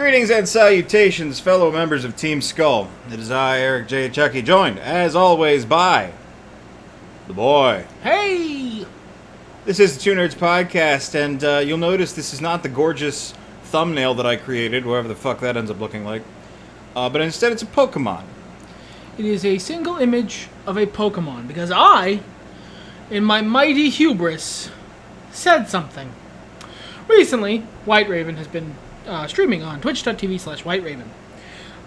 Greetings and salutations, fellow members of Team Skull. It is I, Eric J. Chucci, joined, as always, by the boy. Hey! This is the Two Nerds Podcast, and you'll notice this is not the gorgeous thumbnail that I created, whatever the fuck that ends up looking like, but instead it's a Pokemon. It is a single image of a Pokemon, because I, in my mighty hubris, said something. Recently, White Raven has been streaming on twitch.tv/WhiteRaven.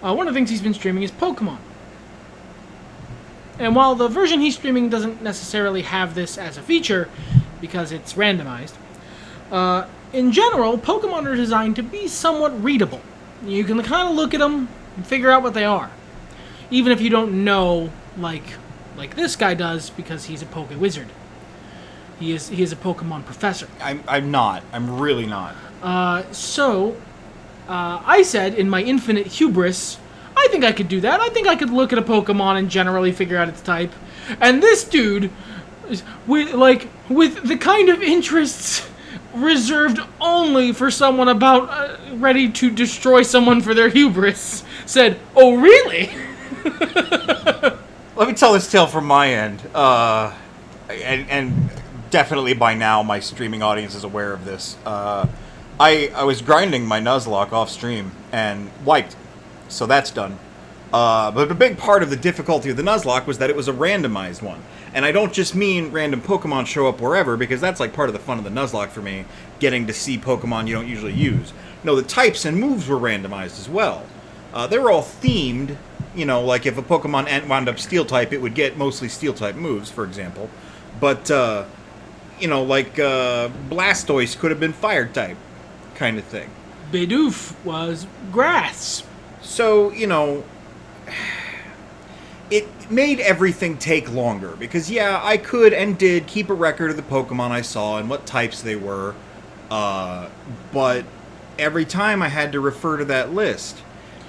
One of the things he's been streaming is Pokemon. And while the version he's streaming doesn't necessarily have this as a feature, because it's randomized, in general, Pokemon are designed to be somewhat readable. You can kind of look at them and figure out what they are. Even if you don't know, like this guy does, because he's a Poke Wizard. He is a Pokemon professor. I'm not. I'm really not. I said, in my infinite hubris, I think I could do that. I think I could look at a Pokemon and generally figure out its type. And this dude, with the kind of interests reserved only for someone about ready to destroy someone for their hubris, said, "Oh, really?" Let me tell this tale from my end. And definitely by now my streaming audience is aware of this. I was grinding my Nuzlocke off stream and wiped, so that's done. But a big part of the difficulty of the Nuzlocke was that it was a randomized one. And I don't just mean random Pokemon show up wherever, because that's like part of the fun of the Nuzlocke for me, getting to see Pokemon you don't usually use. No, the types and moves were randomized as well. They were all themed, you know, like if a Pokemon wound up Steel-type, it would get mostly Steel-type moves, for example. But, you know, like Blastoise could have been Fire-type, kind of thing. Bidoof was grass. So, you know, it made everything take longer, because, yeah, I could and did keep a record of the Pokemon I saw and what types they were, but every time I had to refer to that list.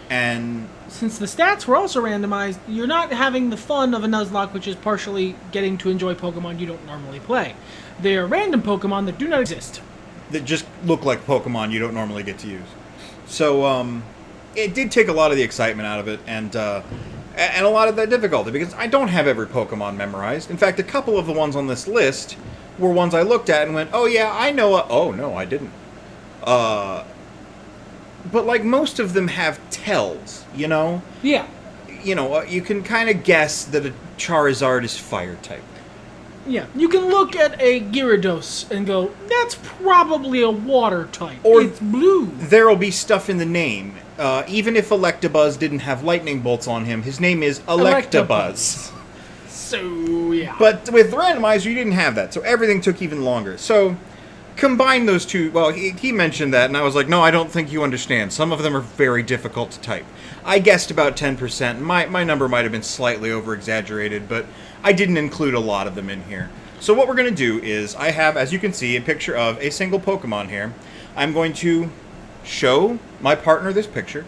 And since the stats were also randomized, you're not having the fun of a Nuzlocke, which is partially getting to enjoy Pokemon you don't normally play. They are random Pokemon that do not exist. That just look like Pokemon you don't normally get to use. So, it did take a lot of the excitement out of it, and a lot of the difficulty, because I don't have every Pokemon memorized. In fact, a couple of the ones on this list were ones I looked at and went, oh yeah, I know oh no, I didn't. But, like, most of them have tells, you know? Yeah. You know, you can kind of guess that a Charizard is Fire-type. Yeah. You can look at a Gyarados and go, that's probably a Water-type. Or it's blue. There'll be stuff in the name. Even if Electabuzz didn't have lightning bolts on him, his name is Electabuzz. So, yeah. But with the randomizer, you didn't have that, so everything took even longer. So, combine those two. Well, he mentioned that, and I was like, no, I don't think you understand. Some of them are very difficult to type. I guessed about 10%. My number might have been slightly over-exaggerated, but I didn't include a lot of them in here. So what we're going to do is, I have, as you can see, a picture of a single Pokemon here. I'm going to show my partner this picture.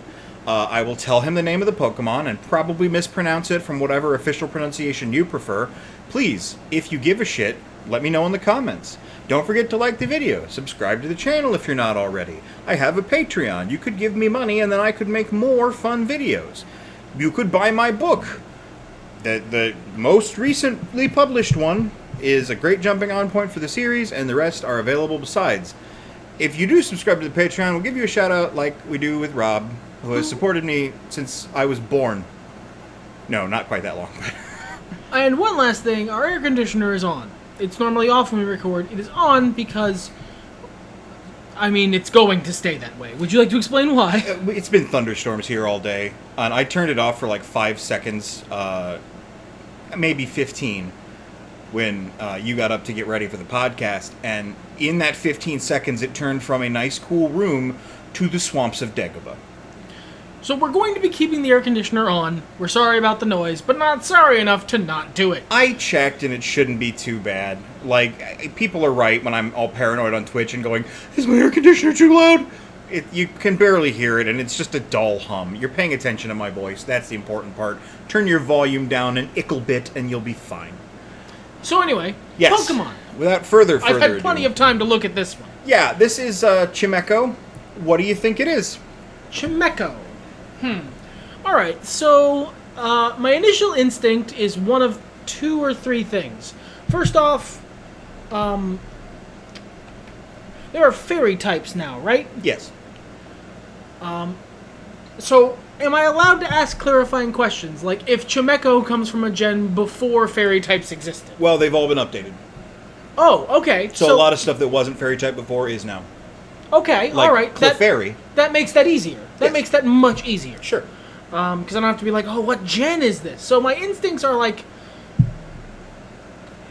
I will tell him the name of the Pokemon and probably mispronounce it from whatever official pronunciation you prefer. Please, if you give a shit, let me know in the comments. Don't forget to like the video, subscribe to the channel if you're not already. I have a Patreon. You could give me money and then I could make more fun videos. You could buy my book. The most recently published one is a great jumping on point for the series, and the rest are available besides. If you do subscribe to the Patreon, we'll give you a shout out like we do with Rob, who has supported me since I was born. No, not quite that long. And one last thing, our air conditioner is on. It's normally off when we record. It is on because, I mean, it's going to stay that way. Would you like to explain why? It's been thunderstorms here all day, and I turned it off for like 5 seconds, maybe 15, when you got up to get ready for the podcast, and in that 15 seconds it turned from a nice cool room to the swamps of Dagobah. So we're going to be keeping the air conditioner on. We're sorry about the noise, but not sorry enough to not do it. I checked, and it shouldn't be too bad. Like, people are right when I'm all paranoid on Twitch and going, is my air conditioner too loud? You can barely hear it, and it's just a dull hum. You're paying attention to my voice. That's the important part. Turn your volume down an ickle bit, and you'll be fine. So anyway, yes. Pokemon. Without further I've had ado. plenty of time to look at this one. Yeah, this is Chimecho. What do you think it is? Chimecho. Alright, so my initial instinct is one of 2 or 3 things. First off, there are fairy types now, right? Yes. So, am I allowed to ask clarifying questions? Like, if Chimecho comes from a gen before fairy types existed? Well, they've all been updated. Oh, okay. So a lot of stuff that wasn't fairy type before is now. Okay, Like alright. Clefairy. That makes that easier. That Yes. makes that much easier. Sure. Because I don't have to be like, oh, what gen is this? So my instincts are like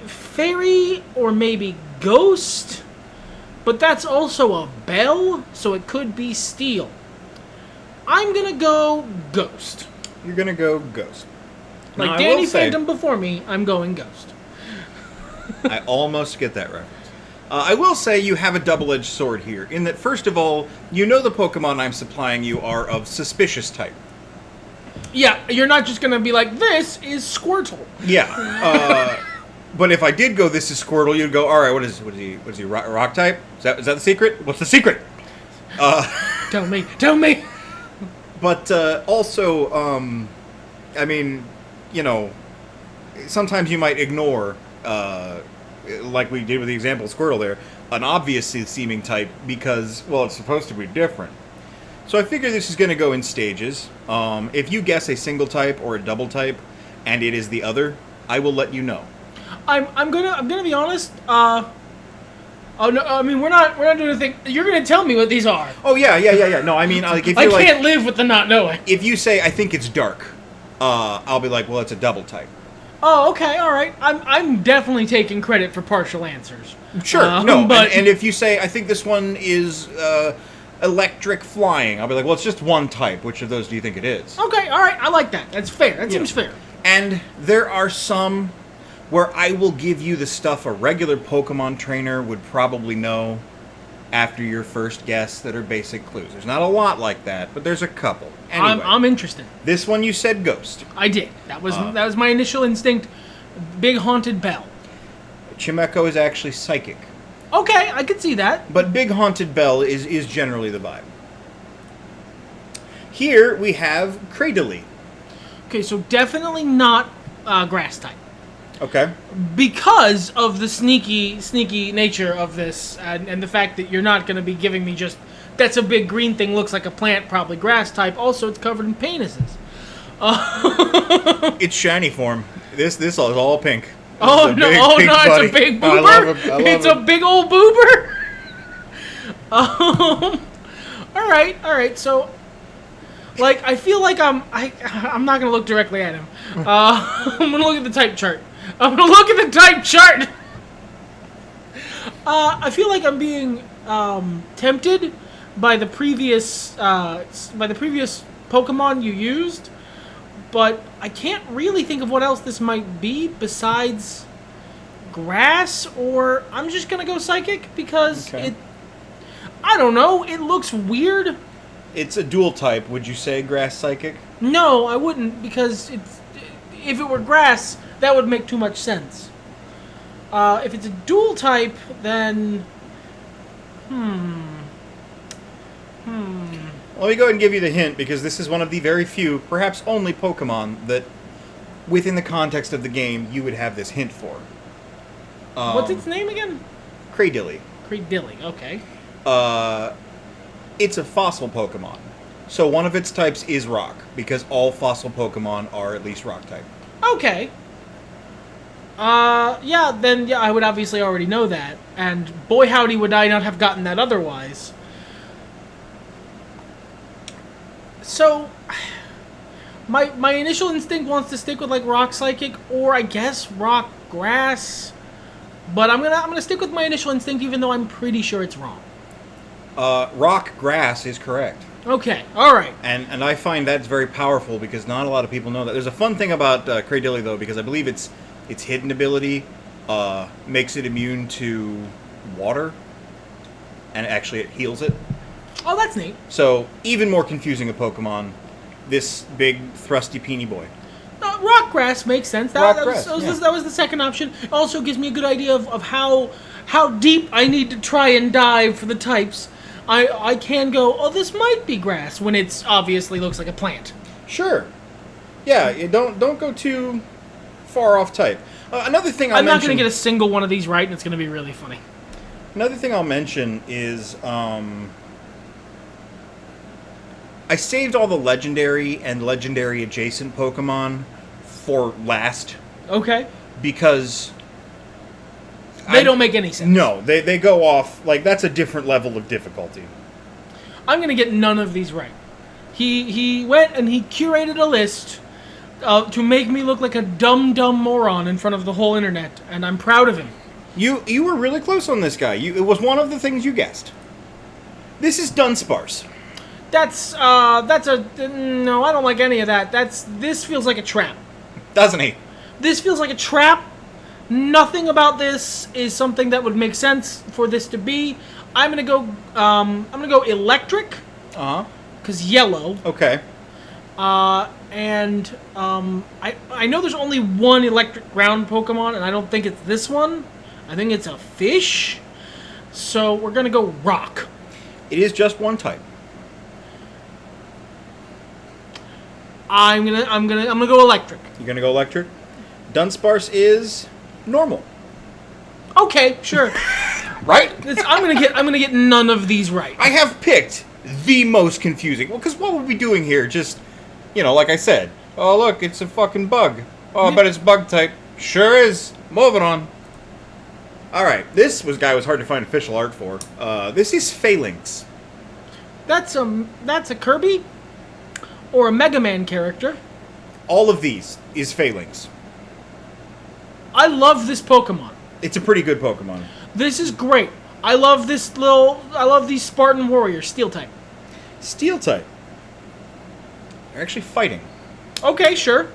fairy or maybe ghost, but that's also a bell, so it could be steel. I'm gonna go ghost. You're gonna go ghost. Like Now, I Danny will say- Phantom before me, I'm going ghost. I almost get that reference. I will say you have a double-edged sword here, in that, first of all, you know the Pokemon I'm supplying you are of suspicious type. Yeah, you're not just gonna be like, this is Squirtle. Yeah. But if I did go, this is Squirtle, you'd go, all right, what is he, rock type? Is that the secret? What's the secret? Tell me. But also, I mean, you know, sometimes you might ignore, like we did with the example of Squirtle there, an obvious seeming type because, well, it's supposed to be different. So I figure this is going to go in stages. If you guess a single type or a double type, and it is the other, I will let you know. I'm gonna be honest. Oh no, I mean we're not doing a thing. You're gonna tell me what these are. Oh yeah. No, I mean, like, if I you're can't live with the not knowing. if you say I think it's dark, I'll be like, well, it's a double type. Oh, okay, all right. I'm definitely taking credit for partial answers. Sure, no, but and if you say I think this one is electric flying, I'll be like, well, it's just one type. Which of those do you think it is? okay, all right. I like that. That's fair. That seems fair. And there are some where I will give you the stuff a regular Pokemon trainer would probably know after your first guess that are basic clues. There's not a lot like that, but there's a couple. Anyway, I'm interested. this one you said ghost. I did. That was my initial instinct. Big haunted bell. Chimecho is actually psychic. Okay, I could see that. But Big Haunted Bell is generally the vibe. Here we have Cradily. Okay, so definitely not grass type. Okay. Because of the sneaky nature of this, and the fact that you're not going to be giving me just, that's a big green thing, looks like a plant, probably grass type. Also, it's covered in penises. It's shiny form. This is all pink. Oh no! Oh pink no! buddy. It's a big I boober. love him. I love It's him. a big old boober. All right. So, like, I feel like I'm not gonna look directly at him. I'm gonna look at the type chart. I feel like I'm being tempted by the previous Pokemon you used, but I can't really think of what else this might be besides grass. Or I'm just gonna go psychic because I don't know. It looks weird. It's a dual type. Would you say grass psychic? No, I wouldn't, because if it were grass, that would make too much sense. If it's a dual type, then Let me go ahead and give you the hint, because this is one of the very few, perhaps only Pokemon that, within the context of the game, you would have this hint for. What's its name again? Cradily. Cradily. Okay. It's a fossil Pokemon. So one of its types is rock, because all fossil Pokemon are at least rock type. Okay. Then I would obviously already know that, and boy howdy would I not have gotten that otherwise. So, my initial instinct wants to stick with like rock psychic, or I guess rock grass, but I'm gonna stick with my initial instinct, even though I'm pretty sure it's wrong. Rock grass is correct. Okay, all right. And I find that's very powerful, because not a lot of people know that. There's a fun thing about Cradily, though, because I believe its hidden ability makes it immune to water, and actually it heals it. Oh, that's neat. So, even more confusing a Pokemon, this big, thrusty, peeny boy. Rock grass makes sense. Rock That grass, was, yeah. that was the second option. It also gives me a good idea of how deep I need to try and dive for the types. I can go, oh, this might be grass, when it's obviously looks like a plant. Sure. Yeah, you don't go too far off type. Another thing I'm not going to get a single one of these right, and it's going to be really funny. Another thing I'll mention is I saved all the legendary and legendary adjacent Pokemon for last. Okay. Because they don't make any sense. No, they go off, like, that's a different level of difficulty. I'm going to get none of these right. He went and he curated a list to make me look like a dumb moron in front of the whole internet, and I'm proud of him. You were really close on this guy. It was one of the things you guessed. This is Dunsparce. That's a... No, I don't like any of that. This feels like a trap. Doesn't he? This feels like a trap. Nothing about this is something that would make sense for this to be. I'm gonna go electric. Cause yellow. Okay. I know there's only one electric ground Pokemon, and I don't think it's this one. I think it's a fish. So we're gonna go rock. It is just one type. I'm gonna go electric. You're gonna go electric? Dunsparce is normal. Okay, sure. Right? I'm gonna get none of these right. I have picked the most confusing. Well, because what would we be doing here? Just, like I said. Oh, look, it's a fucking bug. Oh, I bet it's bug type. Sure is. Moving on. Alright, this guy was hard to find official art for. This is Phalanx. That's a Kirby? Or a Mega Man character. All of these is Phalanx. I love this Pokemon. It's a pretty good Pokemon. This is great. I love these Spartan warriors, Steel type. Steel type. They're actually fighting. Okay, sure.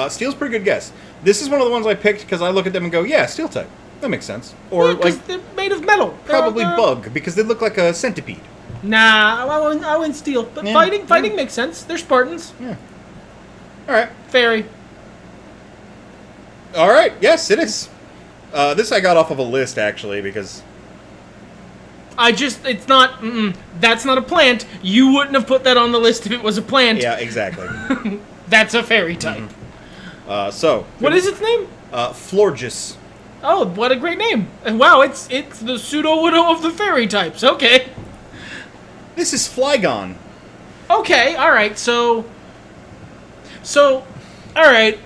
Steel's a pretty good guess. This is one of the ones I picked because I look at them and go, yeah, Steel type. That makes sense. Or yeah, like they're made of metal. Probably bug because they look like a centipede. Nah, I wouldn't Steel. But yeah, fighting makes sense. They're Spartans. Yeah. All right. Fairy. All right. Yes, it is. This I got off of a list actually because it's not. That's not a plant. You wouldn't have put that on the list if it was a plant. Yeah, exactly. That's a fairy type. Mm-hmm. What is its name? Florges. Oh, what a great name! And wow, it's the pseudo-widow of the fairy types. Okay. This is Flygon. Okay, all right. So, all right.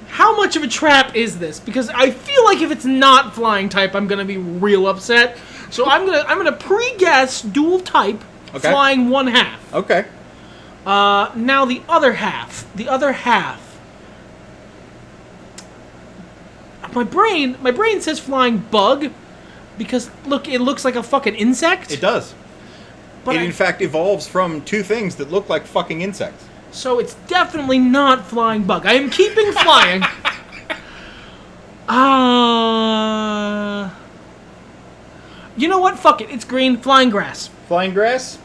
How much of a trap is this? Because I feel like if it's not flying type, I'm gonna be real upset. So I'm gonna pre-guess dual type, okay. Flying 1/2. Okay. Now the other half. My brain says flying bug, because look, it looks like a fucking insect. It does. But in fact evolves from two things that look like fucking insects. So it's definitely not flying bug. I am keeping flying. You know what? Fuck it. It's green. Flying grass. Flying grass?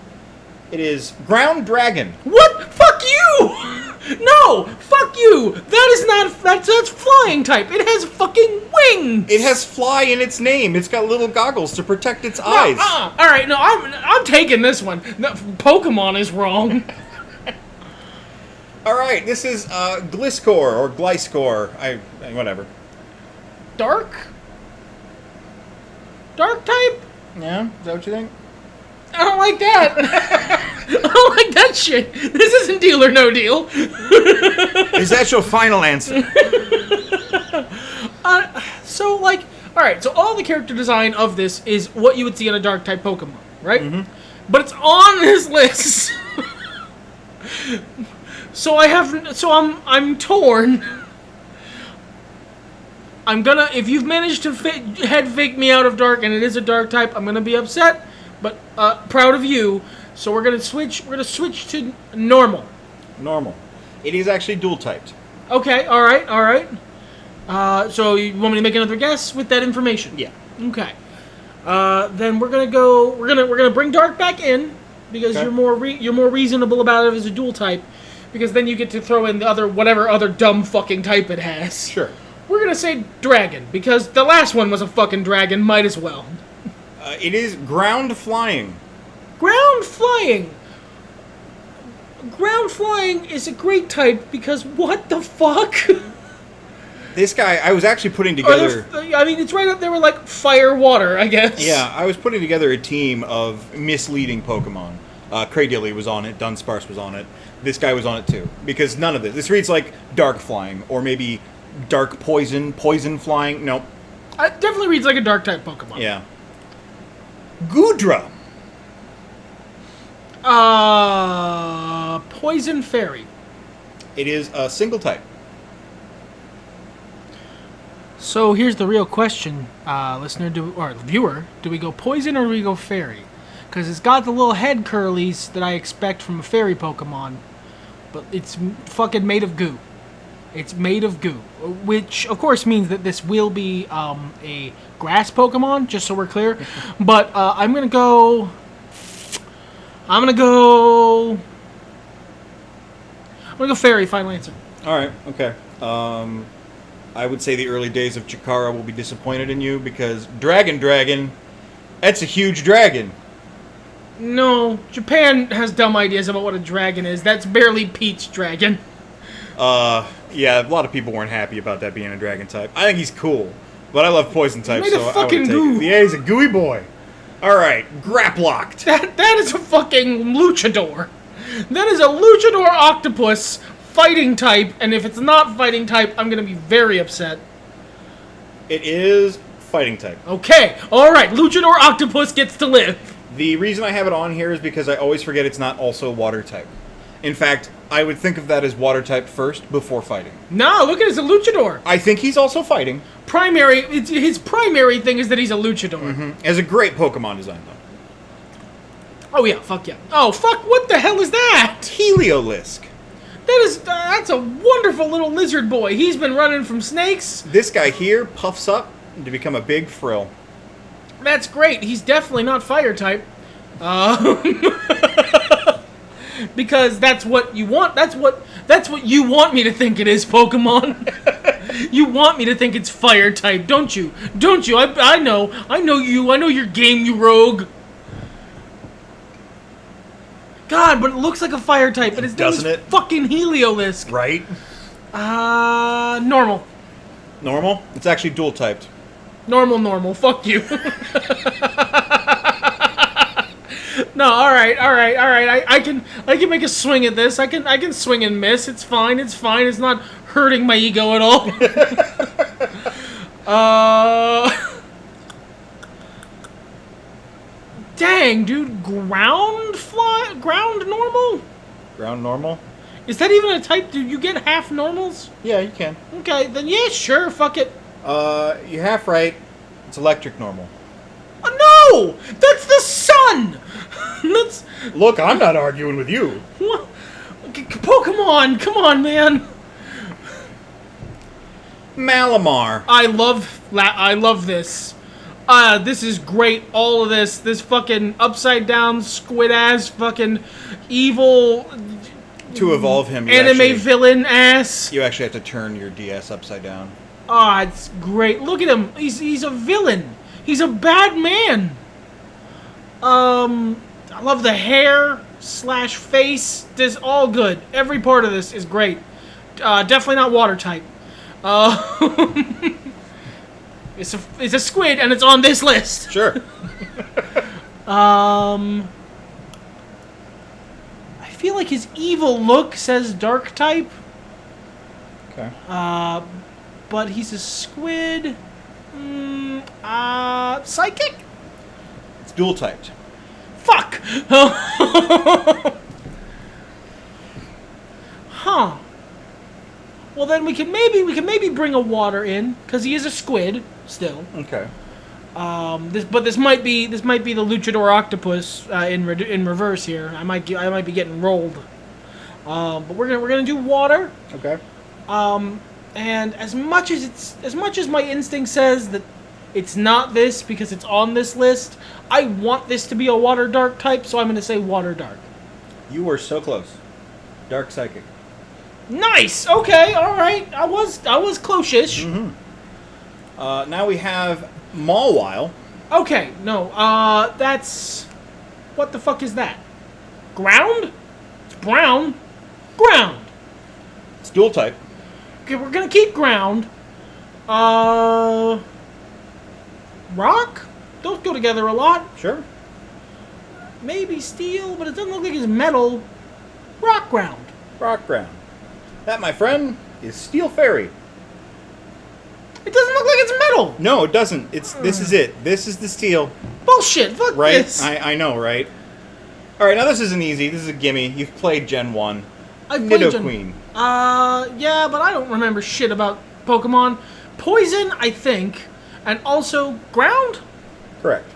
It is ground dragon. What? Fuck you! No! Fuck you! That is not... That's flying type. It has fucking wings! It has fly in its name. It's got little goggles to protect its eyes. Alright, no, I'm taking this one. No, Pokemon is wrong. Alright, this is Gliscor or Gliscor. Whatever. Dark? Dark type? Yeah? Is that what you think? I don't like that. I don't like that shit. This isn't Deal or No Deal. Is that your final answer? Alright, so all the character design of this is what you would see in a dark type Pokemon, right? Mm-hmm. But it's on this list. I'm torn. If you've managed to head fake me out of dark and it is a dark type, I'm gonna be upset, but proud of you. So we're gonna switch to normal. Normal. It is actually dual typed. Okay, alright. So you want me to make another guess with that information? Yeah. Okay. Then we're gonna bring dark back in because you're more reasonable about it as a dual type, because then you get to throw in the whatever other dumb fucking type it has. Sure. We're gonna say dragon because the last one was a fucking dragon. Might as well. It is ground flying. Ground flying. Ground flying is a great type because what the fuck? This guy, I was actually putting together... I mean, it's right up there with, like, fire, water, I guess. Yeah, I was putting together a team of misleading Pokemon. Cradilly was on it, Dunsparce was on it. This guy was on it too. Because none of this reads like dark flying, or maybe dark poison flying. Nope. It definitely reads like a dark type Pokemon. Yeah. Goodra. Poison Fairy. It is a single type. So here's the real question, listener or viewer. Do we go poison or do we go fairy? Because it's got the little head curlies that I expect from a fairy Pokemon, but it's fucking made of goo. It's made of goo, which of course means that this will be a grass Pokemon, just so we're clear. But I'm gonna go fairy. Final answer. All right. Okay. I would say the early days of Chikara will be disappointed in you because Dragon, that's a huge dragon. No, Japan has dumb ideas about what a dragon is. That's barely Pete's dragon. Yeah, a lot of people weren't happy about that being a dragon type. I think he's cool, but I love poison types, so I would take it. Yeah, he's a gooey boy. All right, Graplocked. That is a fucking luchador. That is a luchador octopus fighting type, and if it's not fighting type, I'm gonna be very upset. It is fighting type. Okay, all right, luchador octopus gets to live. The reason I have it on here is because I always forget it's not also water type. In fact, I would think of that as water type first before fighting. No, look at it, it's a luchador. I think he's also fighting. His primary thing is that he's a luchador. Mm-hmm. Has a great Pokemon design, though. Oh yeah, fuck yeah. Oh fuck, what the hell is that? Heliolisk. That's a wonderful little lizard boy. He's been running from snakes. This guy here puffs up to become a big frill. That's great. He's definitely not fire type. Because that's what you want. That's what you want me to think it is, Pokemon. You want me to think it's fire type, don't you? Don't you? I know you. I know your game, you rogue. God, but it looks like a fire type, and his name is fucking Heliolisk. Right? Normal. Normal? It's actually dual typed. Normal. Fuck you. No, all right. I can make a swing at this. I can swing and miss. It's fine. It's not hurting my ego at all. Dang, dude, ground normal? Ground normal? Is that even a type? Do you get half normals? Yeah, you can. Okay, then yeah, sure, fuck it. You're half right. It's electric normal. No! That's the sun! Look, I'm not arguing with you. What? Pokemon, come on, man. Malamar. I love this. This is great. All of this fucking upside down squid ass fucking evil. To evolve him, anime villain ass. You actually have to turn your DS upside down. Ah, it's great. Look at him. He's a villain. He's a bad man. I love the hair / face. This all good. Every part of this is great. Definitely not water type. It's a squid and it's on this list. Sure. I feel like his evil look says dark type. Okay. But he's a squid. Psychic? It's dual typed. Fuck! Huh. Well, then we can maybe bring a water in because he is a squid still. Okay. This might be the luchador octopus in reverse here. I might be getting rolled. But we're gonna do water. Okay. And as much as my instinct says that it's not this because it's on this list, I want this to be a water dark type, so I'm gonna say water dark. You were so close. Dark psychic. Nice. Okay. All right. I was close-ish. Mm-hmm. Now we have Mawile. Okay, no, that's... What the fuck is that? Ground? It's brown. Ground. It's dual type. Okay, we're gonna keep ground. Rock? Those go together a lot. Sure. Maybe steel, but it doesn't look like it's metal. Rock ground. Rock ground. That, my friend, is Steel Fairy. It doesn't look like it's metal. No, it doesn't. This is it. This is the steel. Bullshit. Fuck Right? this. I know, right? Alright, now this isn't easy. This is a gimme. You've played Gen 1. I've played Nidoqueen. Yeah, but I don't remember shit about Pokemon. Poison, I think. And also, ground? Correct.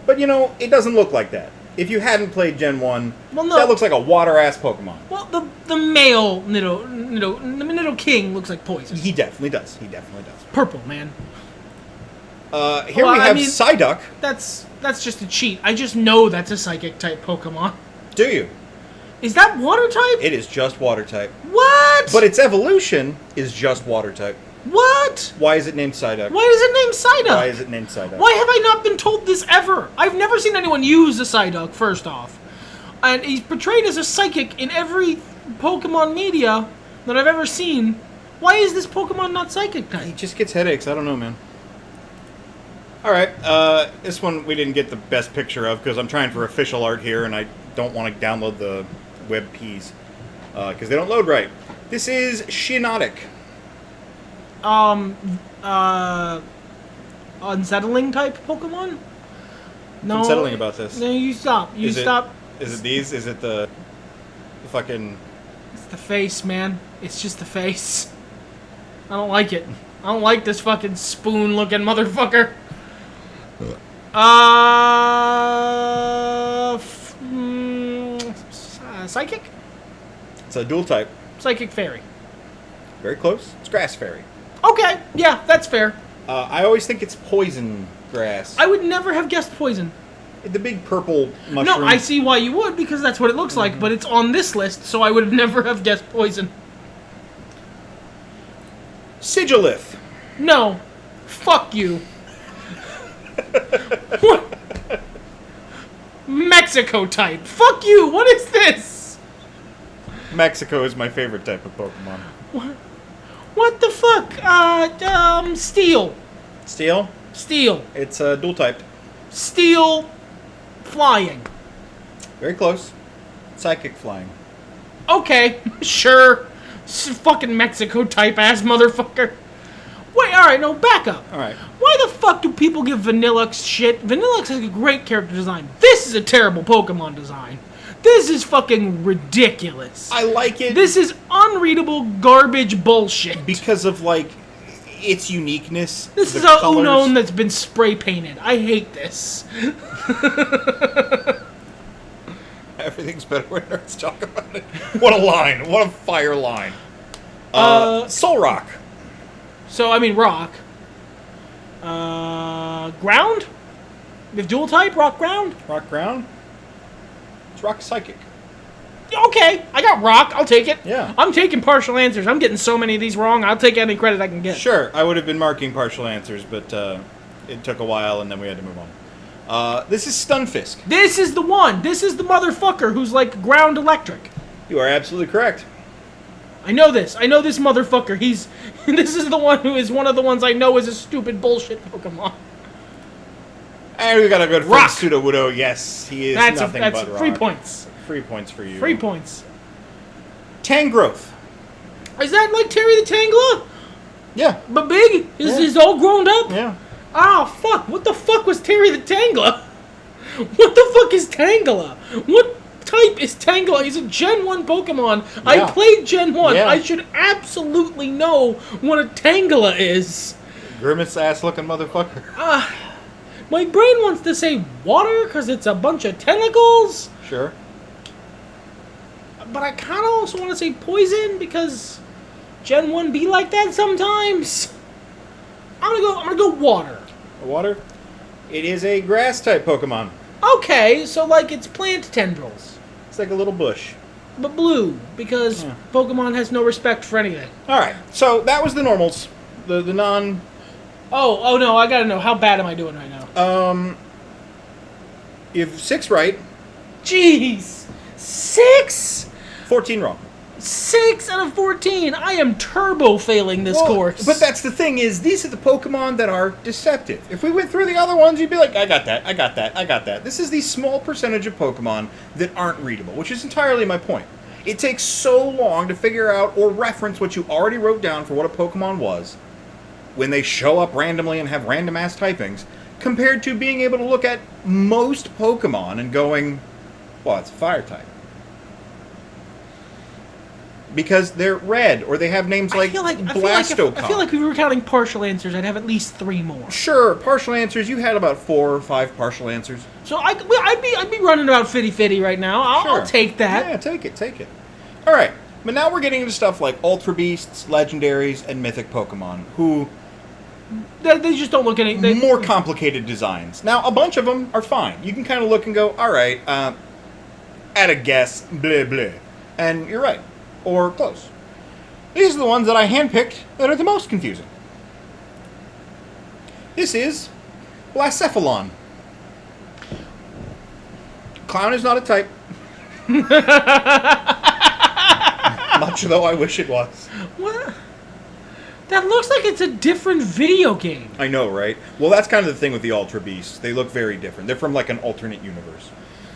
But, it doesn't look like that. If you hadn't played Gen 1, Well, no. that looks like a water-ass Pokemon. Well, the male Nido King looks like poison. He definitely does. He definitely does. Purple, man. Here we have Psyduck. That's just a cheat. I just know that's a psychic type Pokemon. Do you? Is that water type? It is just water type. What? But its evolution is just water type. What? Why is it named Psyduck? Why is it named Psyduck? Why is it named Psyduck? Why have I not been told this ever? I've never seen anyone use a Psyduck, first off. And he's portrayed as a psychic in every Pokemon media that I've ever seen. Why is this Pokemon not psychic He type? just gets headaches. I don't know, man. Alright, this one we didn't get the best picture of because I'm trying for official art here and I don't want to download the web keys because they don't load right. This is Shiinotic. Unsettling type Pokemon? No. Unsettling about this. No, you stop. You stop. Is it these? Is it the fucking... It's the face, man. It's just the face. I don't like it. I don't like this fucking spoon-looking motherfucker. Psychic? It's a dual type. Psychic fairy. Very close. It's grass fairy. Okay, yeah, that's fair. I always think it's poison grass. I would never have guessed poison. The big purple mushroom. No, I see why you would, because that's what it looks like, but it's on this list, so I would never have guessed poison. Sigilith. No. Fuck you. What? Mexico type. Fuck you. What is this? Mexico is my favorite type of Pokemon. What the fuck? Steel. Steel? Steel. It's dual typed. Steel. Flying. Very close. Psychic flying. Okay, sure. Fucking Mexico type ass motherfucker. Wait, alright, no, back up. Alright. Why the fuck do people give Vanillux shit? Vanillux has a great character design. This is a terrible Pokemon design. This is fucking ridiculous. I like it. This is unreadable garbage bullshit. Because of, like, its uniqueness. This is a colors. Unown that's been spray painted. I hate this. Everything's better when nerds talk about it. What a line. What a fire line. Solrock. So, I mean, rock. Ground? We have dual type, rock ground? Rock ground. It's rock psychic. Okay, I got rock. I'll take it. Yeah. I'm taking partial answers. I'm getting so many of these wrong. I'll take any credit I can get. Sure, I would have been marking partial answers, but it took a while and then we had to move on. This is Stunfisk. This is the one. This is the motherfucker who's like ground electric. You are absolutely correct. I know this. I know this motherfucker. He's... This is the one who is one of the ones I know is a stupid bullshit Pokemon. And we got a good friend, Rock. Sudowoodo. Yes, he is That's nothing but rock. 3 points. 3 points for you. 3 points. Tangrowth. Is that like Terry the Tangela? Yeah. But big? Is all grown up? Yeah. Ah, fuck. What the fuck was Terry the Tangela? What the fuck is Tangela? What type is Tangela? He's a Gen 1 Pokemon. Yeah. I played Gen 1. Yeah. I should absolutely know what a Tangela is. Grimace-ass looking motherfucker. My brain wants to say water because it's a bunch of tentacles. Sure. But I kind of also want to say poison because Gen 1 be like that sometimes. I'm gonna go water. Water? It is a grass-type Pokemon. Okay, so like it's plant tendrils. It's like a little bush. But blue, because Pokemon has no respect for anything. Alright, so that was the normals. The non... Oh no, I gotta know, how bad am I doing right now? You have 6 right, Jeez! 6? 14 wrong. 6 out of 14! I am turbo failing this course. But that's the thing is, these are the Pokemon that are deceptive. If we went through the other ones, you'd be like, I got that, I got that, I got that. This is the small percentage of Pokemon that aren't readable, which is entirely my point. It takes so long to figure out or reference what you already wrote down for what a Pokemon was when they show up randomly and have random-ass typings, compared to being able to look at most Pokemon and going, well, it's a fire type. Because they're red, or they have names like Blastoise. I feel like if we were counting partial answers, I'd have at least 3 more. Sure, partial answers. You had about 4 or 5 partial answers. So I'd be running about 50-50 right now. I'll take that. Yeah, take it. All right, but now we're getting into stuff like Ultra Beasts, Legendaries, and Mythic Pokemon, who They just don't look any... more complicated designs. Now, a bunch of them are fine. You can kind of look and go, all right, at a guess, blah, blah. And you're right. Or close. These are the ones that I handpicked that are the most confusing. This is Blacephalon. Clown is not a type. Much though I wish it was. What? That looks like it's a different video game. I know, right? Well, that's kind of the thing with the Ultra Beasts. They look very different. They're from, like, an alternate universe.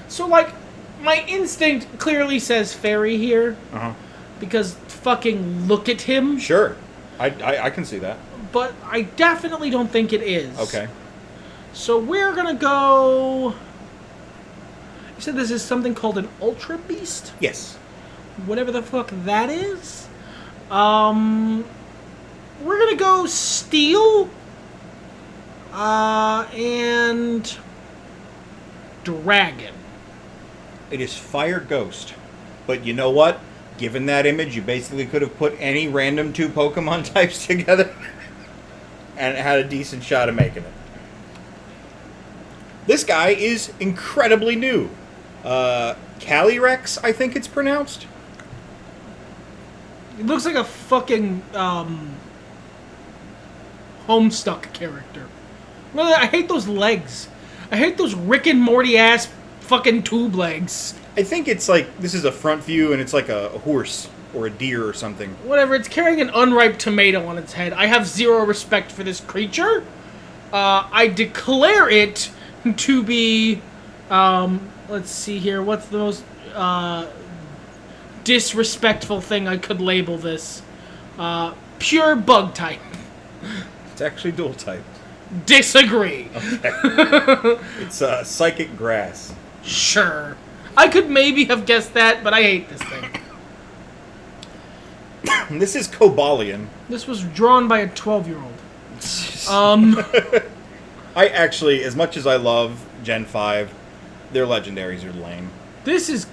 So, like, my instinct clearly says fairy here. Uh-huh. Because fucking look at him. Sure. I can see that. But I definitely don't think it is. Okay. So we're gonna go... You said this is something called an Ultra Beast? Yes. Whatever the fuck that is. We're gonna go Steel. And... Dragon. It is Fire Ghost. But you know what? Given that image, you basically could have put any random 2 Pokemon types together and had a decent shot of making it. This guy is incredibly new. Calyrex, I think it's pronounced. It looks like a fucking, Homestuck character. Well, I hate those legs. I hate those Rick and Morty ass fucking tube legs. I think it's like, this is a front view and it's like a horse or a deer or something. Whatever, it's carrying an unripe tomato on its head. I have 0 respect for this creature. I declare it to be, let's see here, what's the most, disrespectful thing I could label this? Pure bug type. It's actually dual type. Disagree. Okay. It's psychic grass. Sure. I could maybe have guessed that, but I hate this thing. This is Cobalion. This was drawn by a 12-year-old. I actually, as much as I love Gen 5, their legendaries are lame. This is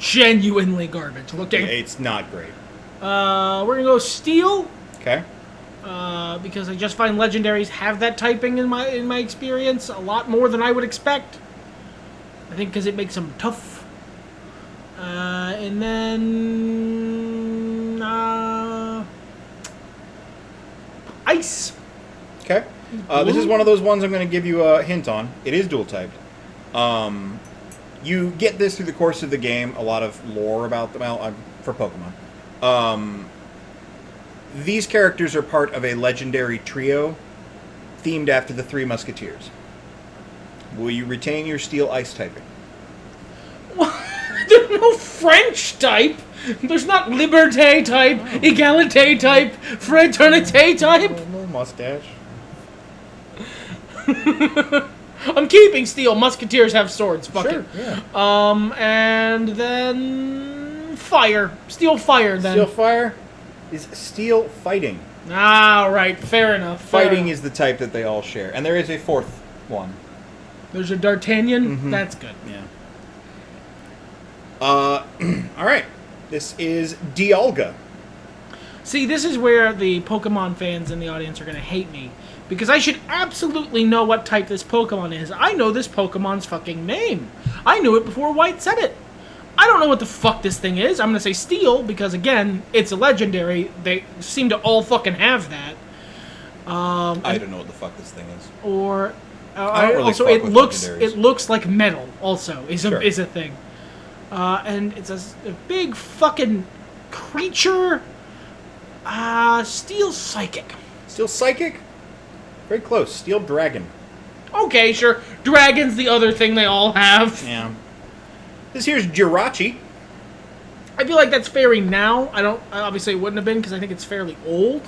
genuinely garbage looking. It's not great. We're gonna go Steel. Okay. Because I just find legendaries have that typing in my experience a lot more than I would expect. I think because it makes them tough. And then... Ice. Okay. This is one of those ones I'm going to give you a hint on. It is dual-typed. You get this through the course of the game. A lot of lore about them for Pokemon. These characters are part of a legendary trio themed after the Three Musketeers. Will you retain your Steel Ice typing? There's no French type. There's not Liberté type, Egalité type, Fraternité type. No mustache. I'm keeping Steel. Musketeers have swords. Fuck Sure, it. yeah. And then Fire. Steel Fire. Then Steel Fire is Steel Fighting. Ah, right. Fair enough. Fighting is the type that they all share, and there is a 4th one. There's a D'Artagnan. Mm-hmm. That's good. Yeah. All right. This is Dialga. See, this is where the Pokemon fans in the audience are going to hate me. Because I should absolutely know what type this Pokemon is. I know this Pokemon's fucking name. I knew it before White said it. I don't know what the fuck this thing is. I'm going to say Steel because, again, it's a legendary. They seem to all fucking have that. I don't know what the fuck this thing is. Or I don't really also, fuck it with looks legendaries. like metal. Also, is Sure. a thing, and it's a big fucking creature. Steel Psychic. Steel Psychic? Very close. Steel Dragon. Okay, sure. Dragon's the other thing they all have. Yeah. This here's Jirachi. I feel like that's fairy now. Obviously it wouldn't have been because I think it's fairly old.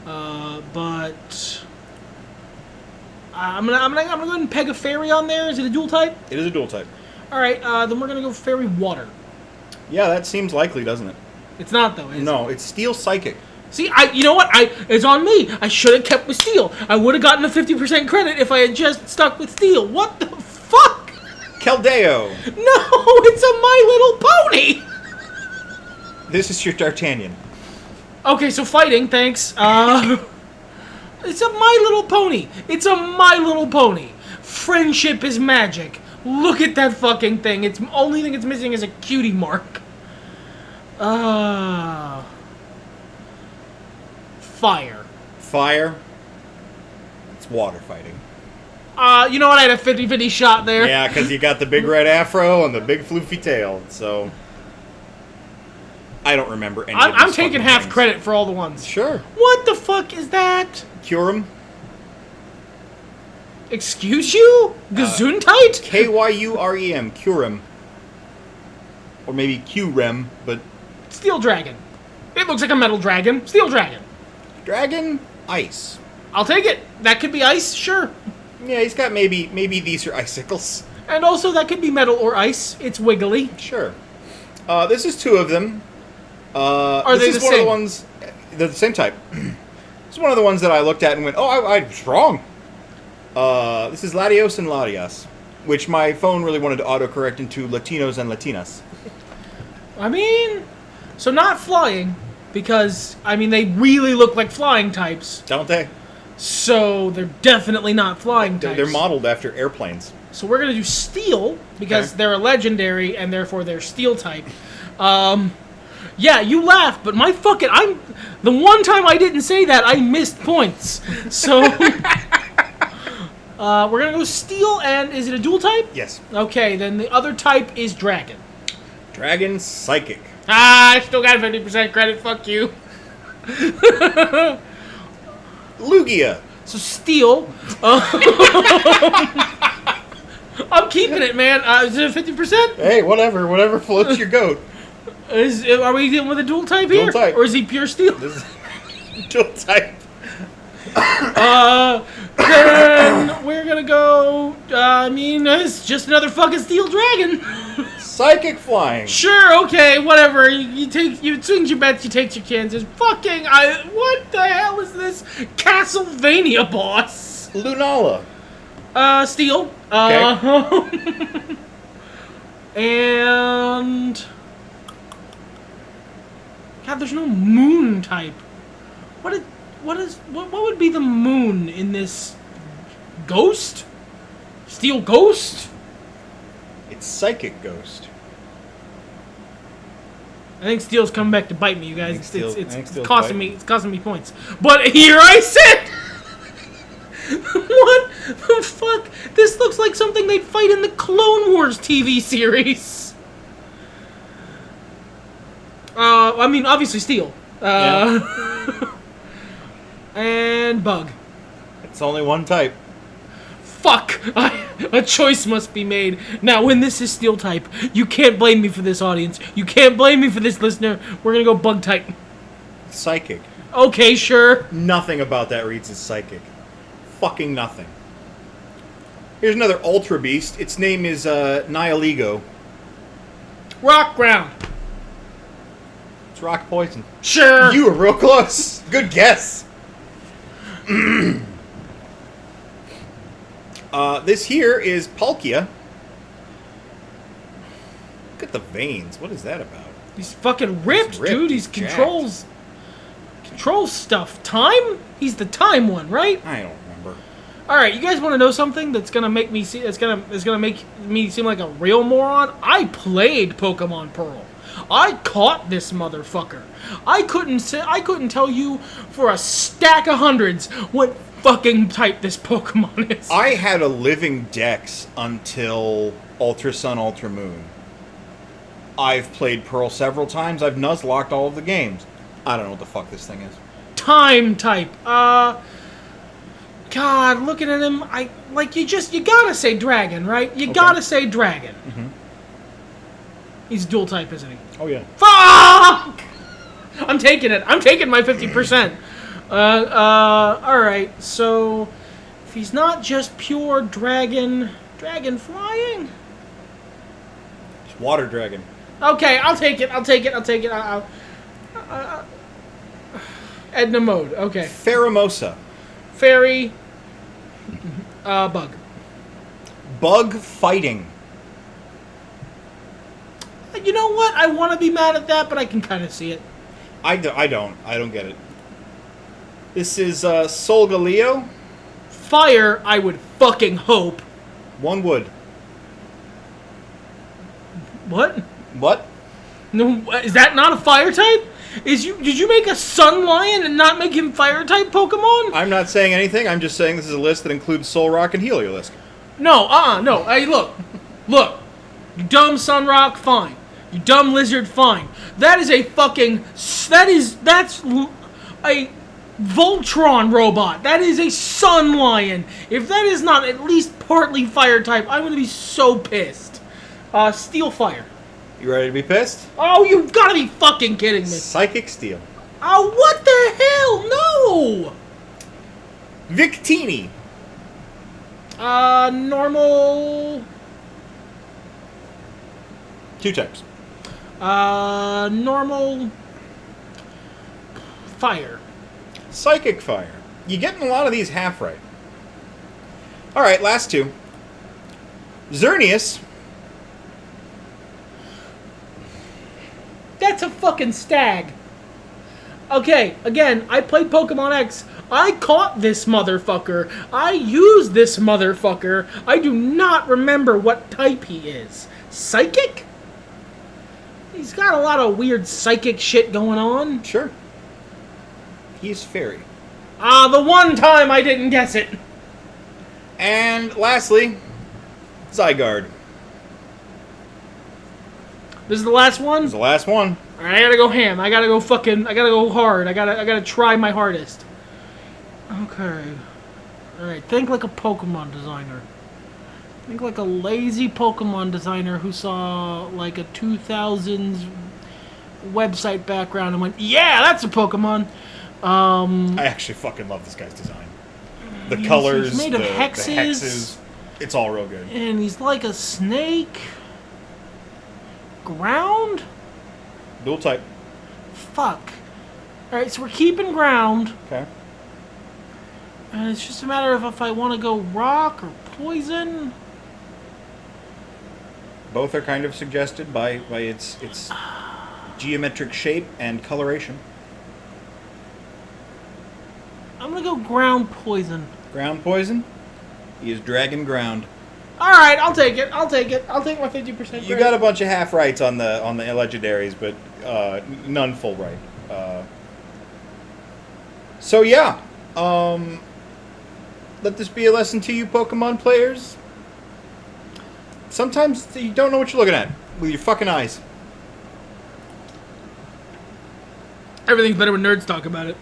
But I'm gonna go ahead and peg a fairy on there. Is it a dual type? It is a dual type. All right. Then we're gonna go fairy water. Yeah, that seems likely, doesn't it? It's not though. Is No, it's Steel Psychic. See, you know what? It's on me. I should have kept with steel. I would have gotten a 50% credit if I had just stuck with steel. What the fuck? Keldeo. No, it's a My Little Pony. This is your D'Artagnan. Okay, so fighting, thanks. It's a My Little Pony. It's a My Little Pony. Friendship is magic. Look at that fucking thing. It's only thing it's missing is a cutie mark. Fire. Fire. It's water fighting. You know what? I had a 50-50 shot there. Yeah, because you got the big red afro and the big floofy tail, so... I don't remember any of these I'm taking fucking half things. credit for all the ones. Sure. What the fuck is that? Kyurem. Excuse you? Gesundheit? Kyurem. Kyurem. Or maybe Qrem, but... Steel Dragon. It looks like a metal dragon. Steel Dragon. Dragon, ice. I'll take it. That could be ice, sure. Yeah, he's got maybe these are icicles. And also, that could be metal or ice. It's wiggly. Sure. This is two of them. Are they this is the one of same? the ones. They're the same type. It's one of the ones that I looked at and went, "Oh, I was wrong." This is Latios and Latias, which my phone really wanted to autocorrect into Latinos and Latinas. I mean, so not flying, because, I mean, they really look like flying types. Don't they? So they're definitely not flying types. They're modeled after airplanes. So we're going to do steel, because Okay. they're a legendary, and therefore they're steel type. Yeah, you laugh, but the one time I didn't say that, I missed points. So, we're going to go steel, and is it a dual type? Yes. Okay, then the other type is dragon. Dragon Psychic. I still got 50% credit, fuck you. Lugia. So steel. I'm keeping it, man. Is it 50%? Hey, whatever floats your goat. Are we dealing with a dual type here? Dual type. Or is he pure steel? This is dual type. Then we're gonna go. It's just another fucking steel dragon. Psychic flying. Sure, okay, whatever. You swings your bets, you take your chances. Fucking, what the hell is this Castlevania boss? Lunala. Steel. Okay. And God, there's no moon type. What would be the moon in this? Ghost? Steel Ghost? It's Psychic Ghost. I think Steel's coming back to bite me, you guys. I think It's Steel's costing biting. me. It's costing me points. But here I sit. What the fuck? This looks like something they'd fight in the Clone Wars TV series. Obviously Steel. And Bug. It's only one type. Fuck! A choice must be made. Now, when this is Steel type, you can't blame me for this, audience. You can't blame me for this, listener. We're gonna go Bug type. Psychic. Okay, sure. Nothing about that reads as Psychic. Fucking nothing. Here's another Ultra Beast. Its name is Nihiligo. Rock ground. It's Rock Poison. Sure. You were real close. Good guess. This here is Palkia. Look at the veins. What is that about? He's fucking ripped, ripped, dude. he's He's controls stuff. Time? He's the time one, right? I don't remember. All right, you guys want to know something that's gonna make me see? That's gonna make me seem like a real moron. I played Pokemon Pearl. I caught this motherfucker. I couldn't tell you for a stack of hundreds what fucking type this Pokemon is. I had a living Dex until Ultra Sun, Ultra Moon. I've played Pearl several times. I've Nuzlocked all of the games. I don't know what the fuck this thing is. Time type. God, looking at him, you gotta say dragon, right? You gotta say dragon. Mm-hmm. He's dual type, isn't he? Oh, yeah. Fuck! I'm taking it. I'm taking my 50%. Alright, so if he's not just pure dragon flying? It's Water Dragon. Okay, I'll take it. Edna mode, okay. Pheromosa. Fairy. Bug. Bug fighting. You know what? I want to be mad at that, but I can kind of see it. I don't get it. This is Solgaleo. Fire, I would fucking hope. One wood. What? What? No, is that not a fire type? Did you make a Sun Lion and not make him fire type Pokemon? I'm not saying anything. I'm just saying this is a list that includes Solrock and Heliolisk. No, no. Hey, look. You dumb Sunrock, fine. You dumb Lizard, fine. That is a fucking... That's a Voltron robot. That is a Sun Lion. If that is not at least partly fire type, I'm gonna be so pissed. Steel Fire. You ready to be pissed? Oh, you've gotta be fucking kidding me. Psychic Steel. Oh, what the hell? No! Victini. Normal... 2 types. Normal... Fire. Psychic Fire. You're getting a lot of these half right. Alright, last 2. Xerneas. That's a fucking stag. Okay, again, I played Pokemon X. I caught this motherfucker. I used this motherfucker. I do not remember what type he is. Psychic? He's got a lot of weird psychic shit going on. Sure. He's fairy. The one time I didn't guess it. And lastly, Zygarde. This is the last one? This is the last one. Alright, I gotta go ham. I gotta go hard. I gotta try my hardest. Okay. Alright, think like a Pokemon designer. Think like a lazy Pokemon designer who saw like a 2000s website background and went, yeah, that's a Pokemon. I actually fucking love this guy's design. The colors, he's made of the hexes. hexes. It's all real good. And he's like a snake. Ground? Dual type. Fuck. Alright, so we're keeping ground. Okay. And it's just a matter of if I want to go rock or poison. Both are kind of suggested by its geometric shape and coloration. I'm going to go ground poison. Ground poison. He is dragon ground. Alright, I'll take it. I'll take my 50%. You got a bunch of half rights on the legendaries, but none full right. So yeah, let this be a lesson to you Pokemon players. Sometimes you don't know what you're looking at with your fucking eyes. Everything's better when nerds talk about it.